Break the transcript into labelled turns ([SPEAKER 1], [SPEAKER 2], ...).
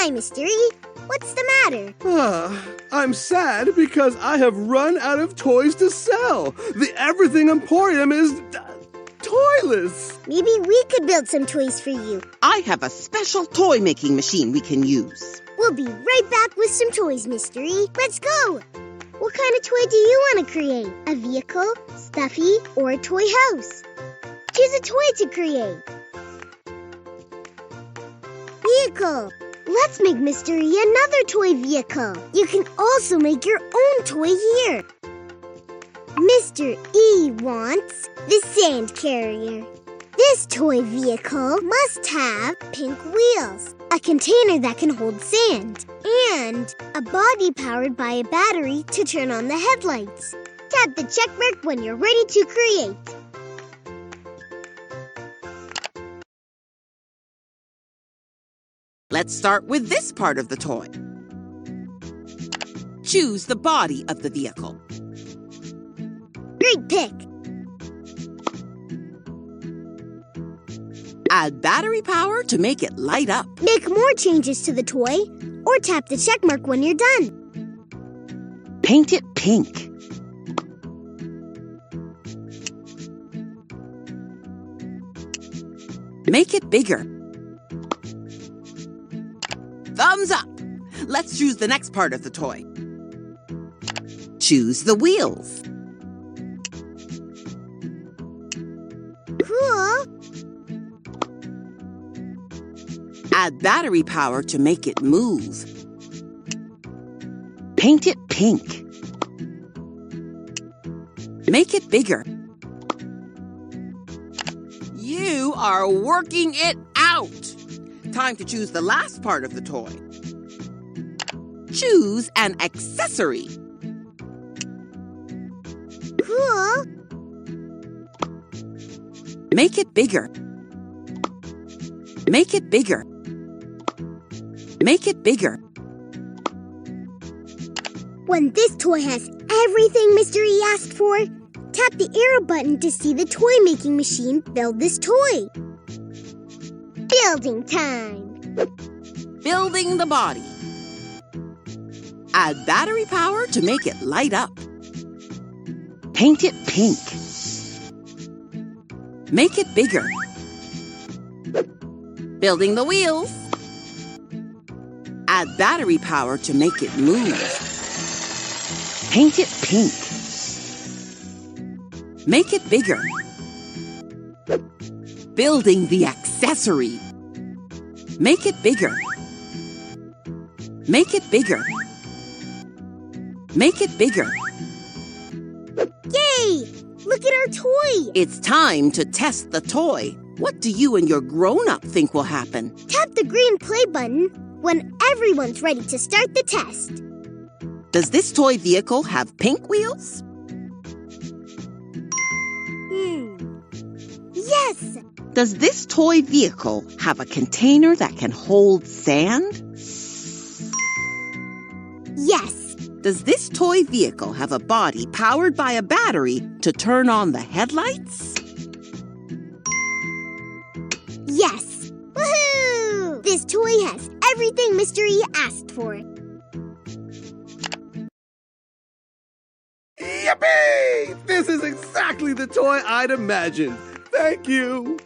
[SPEAKER 1] Hi, Mr. E. What's the matter?
[SPEAKER 2] I'm sad because I have run out of toys to sell. The Everything Emporium is toyless.
[SPEAKER 1] Maybe we could build some toys for you.
[SPEAKER 3] I have a special toy-making machine we can use.
[SPEAKER 1] We'll be right back with some toys, Mr. E. Let's go! What kind of toy do you want to create? A vehicle, stuffy, or a toy house? Choose a toy to create. Vehicle. Let's make Mr. E another toy vehicle. You can also make your own toy here. Mr. E wants the sand carrier. This toy vehicle must have pink wheels, a container that can hold sand, and a body powered by a battery to turn on the headlights. Tap the check mark when you're ready to create.
[SPEAKER 3] Let's start with this part of the toy. Choose the body of the vehicle.
[SPEAKER 1] Great pick.
[SPEAKER 3] Add battery power to make it light up.
[SPEAKER 1] Make more changes to the toy, or tap the check mark when you're done.
[SPEAKER 3] Paint it pink. Make it bigger. Thumbs up! Let's choose the next part of the toy. Choose the wheels.
[SPEAKER 1] Cool.
[SPEAKER 3] Add battery power to make it move. Paint it pink. Make it bigger. You are working it out! Time to choose the last part of the toy. Choose an accessory.
[SPEAKER 1] Cool.
[SPEAKER 3] Make it bigger. Make it bigger. Make it bigger.
[SPEAKER 1] When this toy has everything Mr. E asked for, tap the arrow button to see the toy-making machine build this toy. Building time.
[SPEAKER 3] Building the body. Add battery power to make it light up. Paint it pink. Make it bigger. Building the wheels. Add battery power to make it move. Paint it pink. Make it bigger. Building the accessory. Make it bigger. Make it bigger. Make it bigger.
[SPEAKER 1] Yay! Look at our toy!
[SPEAKER 3] It's time to test the toy. What do you and your grown-up think will happen?
[SPEAKER 1] Tap the green play button when everyone's ready to start the test.
[SPEAKER 3] Does this toy vehicle have pink wheels?
[SPEAKER 1] Yes!
[SPEAKER 3] Does this toy vehicle have a container that can hold sand?
[SPEAKER 1] Yes!
[SPEAKER 3] Does this toy vehicle have a body powered by a battery to turn on the headlights?
[SPEAKER 1] Yes! Woohoo! This toy has everything Mr. E asked for.
[SPEAKER 2] Yippee! This is exactly the toy I'd imagined. Thank you.